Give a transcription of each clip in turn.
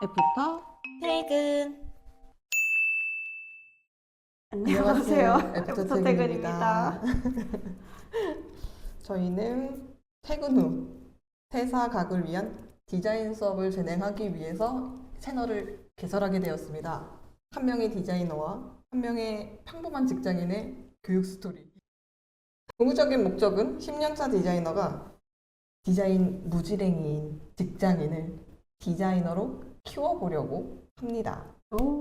F부터 퇴근. 안녕하세요. 애프터 애프터 퇴근입니다. 퇴근입니다. 저희는 퇴근 후 퇴사 각을 위한 디자인 수업을 진행하기 위해서 채널을 개설하게 되었습니다. 한 명의 디자이너와 한 명의 평범한 직장인의 교육 스토리. 궁극적인 목적은 10년차 디자이너가 디자인 무지랭이인 직장인을 디자이너로 키워보려고 합니다. 오,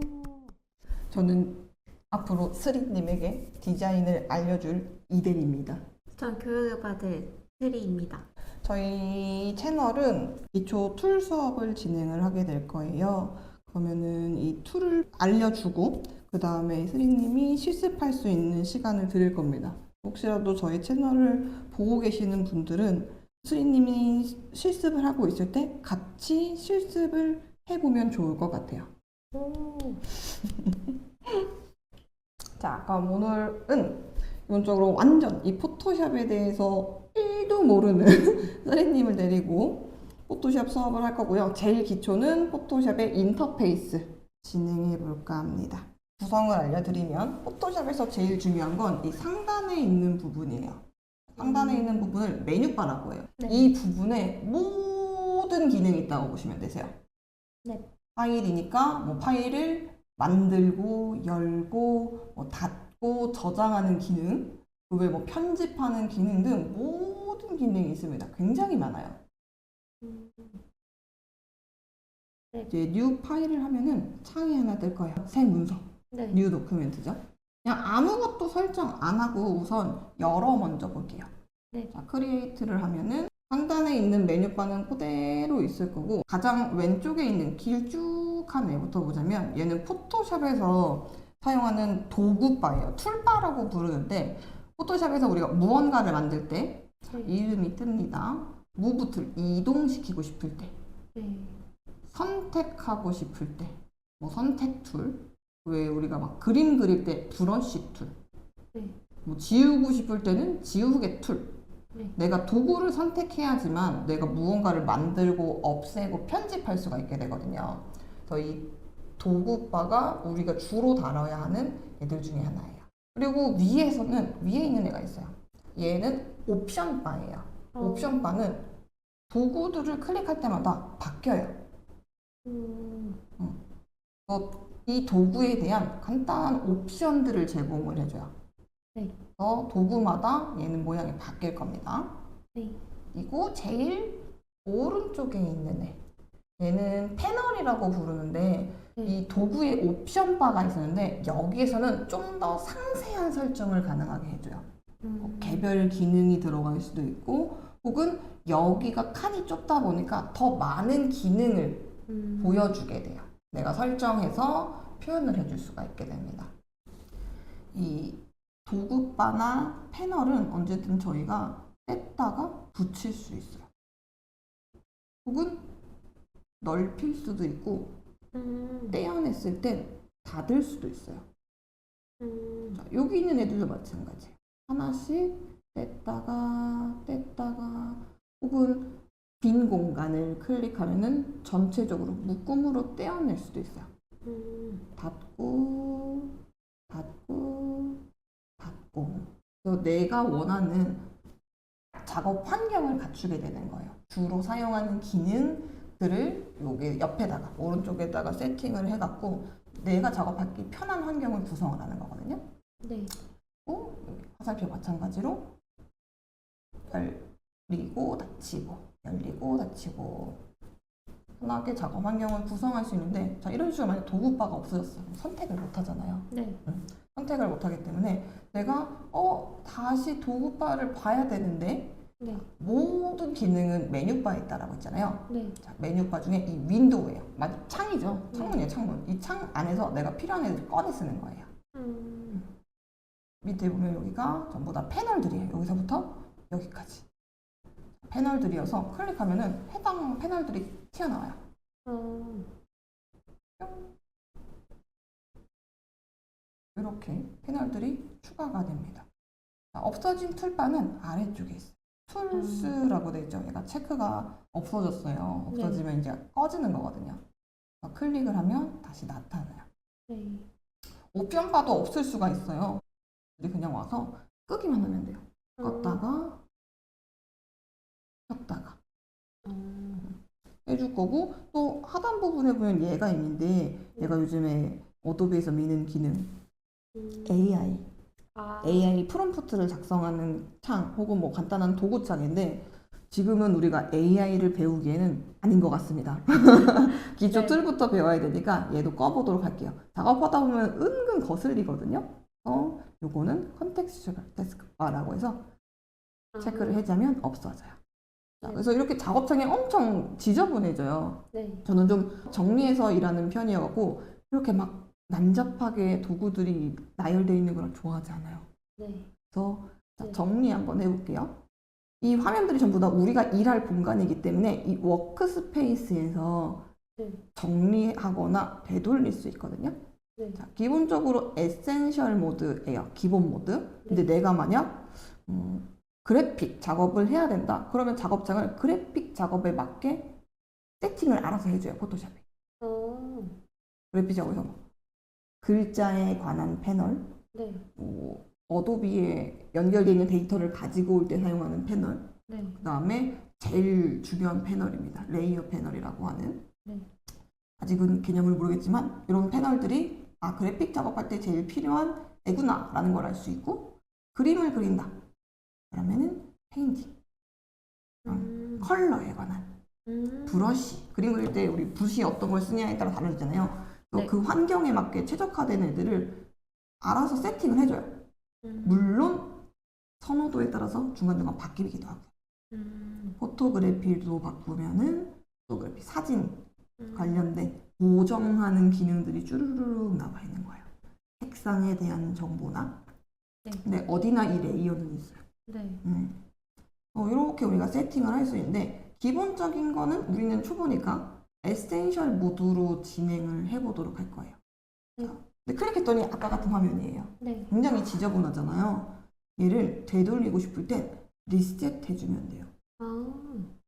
저는 앞으로 스리님에게 디자인을 알려줄 이대리입니다. 전 교육을 받을 스리입니다. 저희 채널은 기초 툴 수업을 진행을 하게 될 거예요. 그러면은 이 툴을 알려주고 그 다음에 스리님이 실습할 수 있는 시간을 드릴 겁니다. 혹시라도 저희 채널을 보고 계시는 분들은 스리님이 실습을 하고 있을 때 같이 실습을 해보면 좋을 것 같아요. 오. 자, 그럼 오늘은 기본적으로 완전 이 포토샵에 대해서 1도 모르는 쓰리님을 데리고 포토샵 수업을 할 거고요. 제일 기초는 포토샵의 인터페이스 진행해 볼까 합니다. 구성을 알려드리면 포토샵에서 제일 중요한 건 이 상단에 있는 부분이에요. 상단에 있는 부분을 메뉴바라고 해요. 네. 이 부분에 모든 기능이 있다고 보시면 되세요. 네. 파일이니까 뭐 파일을 만들고 열고 뭐 닫고 저장하는 기능, 그 외에 뭐 편집하는 기능 등 모든 기능이 있습니다. 굉장히 많아요. 네. 이제 뉴 파일을 하면은 창이 하나 뜰 거예요. 새 문서, 네. 뉴 도큐멘트죠. 그냥 아무것도 설정 안 하고 우선 열어 먼저 볼게요. 네. 자, 크리에이트를 하면은 상단에 있는 메뉴바는 그대로 있을 거고 가장 왼쪽에 있는 길쭉한 애부터 보자면 얘는 포토샵에서 사용하는 도구바예요. 툴바라고 부르는데 포토샵에서 우리가 무언가를 만들 때 네. 이름이 뜹니다. 무브 툴, 이동시키고 싶을 때, 네. 선택하고 싶을 때, 뭐 선택 툴, 왜 우리가 막 그림 그릴 때 브러쉬 툴, 네. 뭐 지우고 싶을 때는 지우개 툴. 네. 내가 도구를 선택해야지만 내가 무언가를 만들고 없애고 편집할 수가 있게 되거든요. 그래서 이 도구바가 우리가 주로 다뤄야 하는 애들 중에 하나예요. 그리고 위에 있는 애가 있어요. 얘는 옵션 바예요. 옵션 바는 도구들을 클릭할 때마다 바뀌어요. 이 도구에 대한 간단한 옵션들을 제공을 해줘요. 네. 그래서 도구마다 얘는 모양이 바뀔 겁니다. 네. 그리고 제일 오른쪽에 있는 애. 얘는 패널이라고 부르는데 이 도구에 옵션 바가 있었는데 여기에서는 좀 더 상세한 설정을 가능하게 해줘요. 개별 기능이 들어갈 수도 있고 혹은 여기가 칸이 좁다 보니까 더 많은 기능을 보여주게 돼요. 내가 설정해서 표현을 해줄 수가 있게 됩니다. 이 도구바나 패널은 언제든 저희가 뺐다가 붙일 수 있어요. 혹은 넓힐 수도 있고 떼어냈을 땐 닫을 수도 있어요. 자, 여기 있는 애들도 마찬가지예요. 하나씩 뗐다가 혹은 빈 공간을 클릭하면은 전체적으로 묶음으로 떼어낼 수도 있어요. 닫고 그래서 내가 원하는 작업 환경을 갖추게 되는 거예요. 주로 사용하는 기능들을 여기 옆에다가 오른쪽에다가 세팅을 해갖고 내가 작업하기 편한 환경을 구성을 하는 거거든요. 네. 여기 화살표 마찬가지로 열리고 닫히고 편하게 작업 환경을 구성할 수 있는데 자 이런 식으로 만약 도구바가 없어졌어요. 선택을 못 하잖아요. 네. 선택을 못 하기 때문에 내가 다시 도구바를 봐야 되는데 네. 모든 기능은 메뉴바에 있다라고 했잖아요. 네. 자, 메뉴바 중에 이 윈도우예요. 창이죠. 창문이에요, 창문. 이 창 안에서 내가 필요한 애들 꺼내 쓰는 거예요. 밑에 보면 여기가 전부 다 패널들이에요. 여기서부터 여기까지. 패널들이어서 클릭하면은 해당 패널들이 튀어나와요. 이렇게 패널들이 추가가 됩니다. 자, 없어진 툴바는 아래쪽에 있어요. 툴스라고 되어 있죠. 얘가 체크가 없어졌어요. 없어지면 이제 꺼지는 거거든요. 클릭을 하면 다시 나타나요. 네. 옵션바도 없을 수가 있어요. 그냥 와서 끄기만 하면 돼요. 껐다가 켰다가 해줄 거고, 또 하단 부분에 보면 얘가 있는데, 얘가 요즘에 어도비에서 미는 기능 AI AI 프롬프트를 작성하는 창 혹은 뭐 간단한 도구창인데, 지금은 우리가 AI를 배우기에는 아닌 것 같습니다. 기초 네. 툴부터 배워야 되니까 얘도 꺼보도록 할게요. 작업하다 보면 은근 거슬리거든요. 요거는 컨텍스츄얼 태스크바라고 해서 체크를 해자면 없어져요. 자, 네. 그래서 이렇게 작업창이 엄청 지저분해져요. 네. 저는 좀 정리해서 일하는 편이어갖고 이렇게 막 난잡하게 도구들이 나열되어 있는 걸 좋아하지 않아요. 네. 그래서 자, 네. 정리 한번 해볼게요. 이 화면들이 전부 다 우리가 일할 공간이기 때문에 이 워크스페이스에서 네. 정리하거나 되돌릴 수 있거든요. 네. 자, 기본적으로 에센셜 모드예요. 기본 모드. 근데 내가 만약 그래픽 작업을 해야 된다. 그러면 작업창을 그래픽 작업에 맞게 세팅을 알아서 해줘요. 포토샵이. 그래픽 작업에서 뭐 글자에 관한 패널, 네. 어도비에 연결되어 있는 데이터를 가지고 올 때 사용하는 패널, 네. 그 다음에 제일 중요한 패널입니다. 레이어 패널이라고 하는. 네. 아직은 개념을 모르겠지만 이런 패널들이 그래픽 작업할 때 제일 필요한 애구나 라는 걸 알 수 있고, 그림을 그린다 그러면은 페인팅, 컬러에 관한 브러쉬, 그림 그릴 때 우리 붓이 어떤 걸 쓰냐에 따라 다르잖아요. 네. 그 환경에 맞게 최적화된 애들을 알아서 세팅을 해줘요. 물론 선호도에 따라서 중간중간 바뀌기도 하고, 포토그래피도 바꾸면은 포토그래피 사진 관련된 보정하는 기능들이 쭈르륵 나와 있는 거예요. 색상에 대한 정보나. 네. 근데 어디나 이 레이어는 있어요. 네. 이렇게 우리가 세팅을 할 수 있는데, 기본적인 거는 우리는 초보니까 에센셜 모드로 진행을 해보도록 할 거예요. 네. 근데 클릭했더니 아까 같은 화면이에요. 네. 굉장히 지저분하잖아요. 얘를 되돌리고 싶을 땐 리셋 해주면 돼요.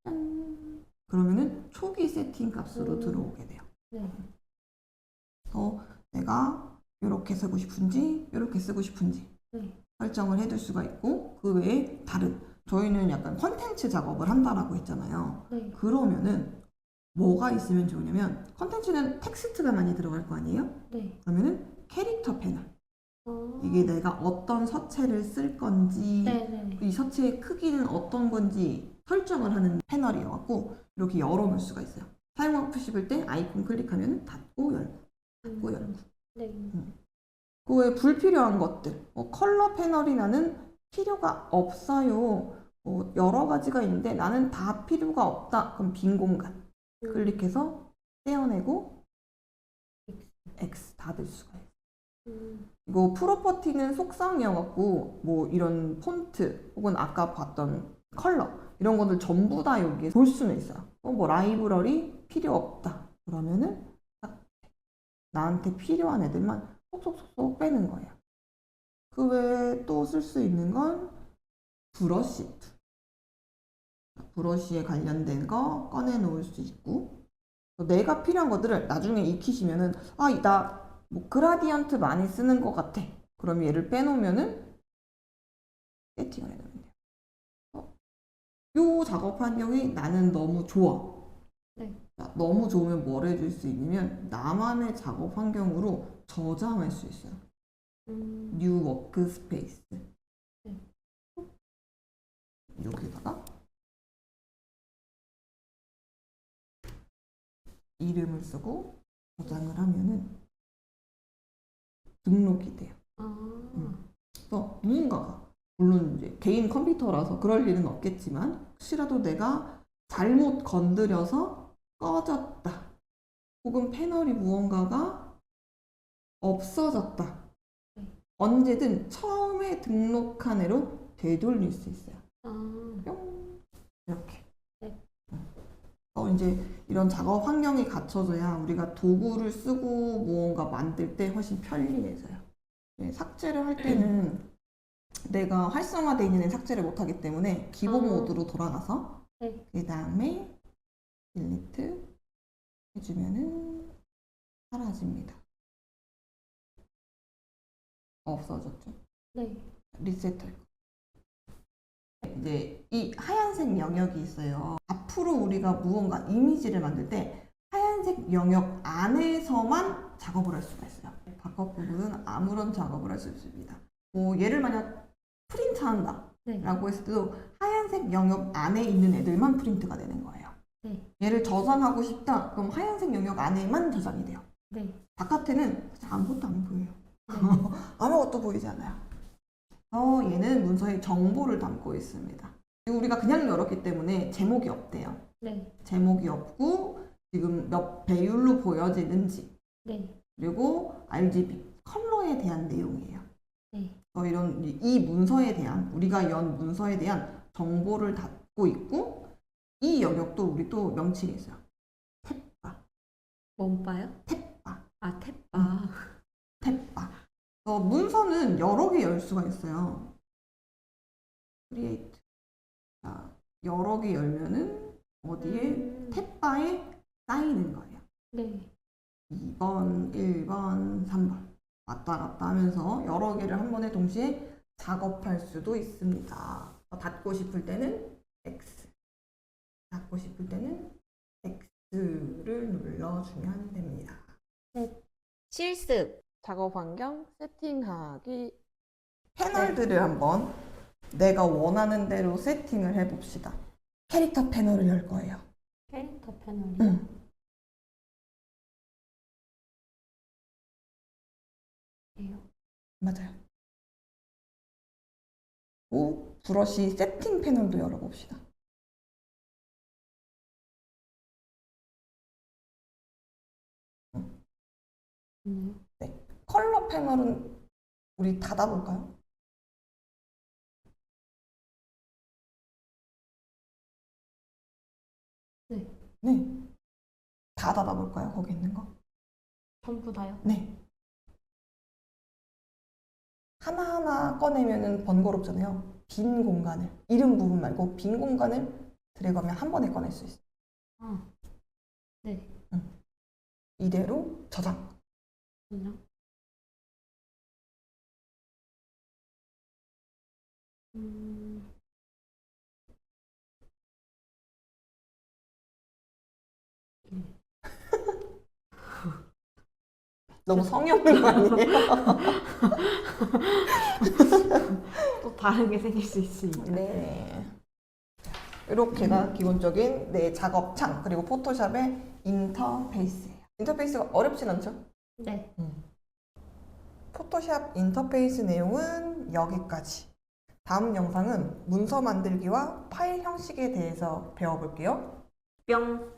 짠. 그러면은 초기 세팅 값으로 들어오게 돼요. 네. 내가 이렇게 쓰고 싶은지 이렇게 쓰고 싶은지 네. 설정을 해둘 수가 있고, 그 외에 다른, 저희는 약간 컨텐츠 작업을 한다라고 했잖아요. 네. 그러면은 뭐가 있으면 좋으냐면, 컨텐츠는 텍스트가 많이 들어갈 거 아니에요? 네. 그러면은 캐릭터 패널, 이게 내가 어떤 서체를 쓸 건지, 네. 이 서체의 크기는 어떤 건지 설정을 하는 패널이어갖고 이렇게 열어놓을 수가 있어요. 사용하고 싶을 때 아이콘 클릭하면 닫고 열고, 닫고 열고. 네. 그 외에 불필요한 것들, 컬러 패널이 나는 필요가 없어요. 여러 가지가 있는데 나는 다 필요가 없다. 그럼 빈 공간 클릭해서 떼어내고 X 닫을 수가 있어요. 이거 프로퍼티는 속성이어갖고 뭐 이런 폰트 혹은 아까 봤던 컬러 이런 것들 전부 다 여기에 볼 수는 있어요. 뭐 라이브러리 필요 없다 그러면은 딱 나한테 필요한 애들만 쏙쏙쏙 빼는 거예요. 그 외에 또 쓸 수 있는 건 브러쉬. 브러쉬에 관련된 거 꺼내 놓을 수 있고, 내가 필요한 것들을 나중에 익히시면은 나 뭐 그라디언트 많이 쓰는 것 같아. 그럼 얘를 빼놓으면은 세팅을 해놓으면 돼요. 요 작업 환경이 나는 너무 좋아. 네. 너무 좋으면 뭘 해줄 수 있냐면 나만의 작업 환경으로 저장할 수 있어요. 뉴 워크스페이스. 네. 여기다가 이름을 쓰고 저장을 하면은 등록이 돼요. 그래서 누군가가, 물론 이제 개인 컴퓨터라서 그럴 일은 없겠지만, 혹시라도 내가 잘못 건드려서 꺼졌다, 혹은 패널이 무언가가 없어졌다, 언제든 처음에 등록한 애로 되돌릴 수 있어요. 뿅. 이렇게. 네. 이제 이런 작업 환경이 갖춰져야 우리가 도구를 쓰고 무언가 만들 때 훨씬 편리해져요. 삭제를 할 때는 내가 활성화되어 있는 애는 삭제를 못하기 때문에 기본 모드로 돌아가서 네. 그 다음에 딜리트 해주면은 사라집니다. 없어졌죠. 네. 리셋할 거. 이제 이 하얀색 영역이 있어요. 앞으로 우리가 무언가 이미지를 만들 때 하얀색 영역 안에서만 작업을 할 수가 있어요. 바깥 부분은 아무런 작업을 할 수 없습니다. 뭐 얘를 만약 프린트한다 네. 라고 했을 때도 하얀색 영역 안에 있는 애들만 프린트가 되는 거예요. 네. 얘를 저장하고 싶다 그럼 하얀색 영역 안에만 저장이 돼요. 네. 바깥에는 아무것도 안 보여요. 네. 아무것도 보이지 않아요. 얘는 문서에 정보를 담고 있습니다. 그리고 우리가 그냥 열었기 때문에 제목이 없대요. 네. 제목이 없고 지금 몇 배율로 보여지는지 네. 그리고 RGB 컬러에 대한 내용이에요. 네. 이런 이 문서에 대한 우리가 연 문서에 대한 정보를 담고 있고 이 영역도 우리 또 명칭이 있어요. 탭바. 뭔바요? 탭바. 아, 탭바. 탭바. 문서는 여러 개 열 수가 있어요. 크리에이트. 자, 여러 개 열면은 어디에 탭바에 쌓이는 거예요. 네. 2번, 1번, 3번 왔다 갔다 하면서 여러 개를 한 번에 동시에 작업할 수도 있습니다. 닫고 싶을 때는 X, 닫고 싶을 때는 X를 눌러주면 됩니다. 실습. 작업 환경 세팅하기. 패널들을 한번 내가 원하는 대로 세팅을 해봅시다. 캐릭터 패널을 열 거예요. 캐릭터 패널이요? 응. 맞아요. 또 브러쉬 세팅 패널도 열어봅시다. 네. 컬러 패널은 우리 닫아볼까요? 네. 네. 다 닫아볼까요? 거기 있는 거? 전부 다요? 네. 하나하나 꺼내면은 번거롭잖아요. 빈 공간을, 이름 부분 말고 빈 공간을 드래그하면 한 번에 꺼낼 수 있어요. 아. 네. 이대로 저장. 그냥. 너무 성의 없는 거 아니에요? 또 다른 게 생길 수 있으니까. 네. 이렇게가 기본적인 내 작업창 그리고 포토샵의 인터페이스예요. 인터페이스가 어렵진 않죠? 네. 포토샵 인터페이스 내용은 여기까지. 다음 영상은 문서 만들기와 파일 형식에 대해서 배워볼게요. 뿅.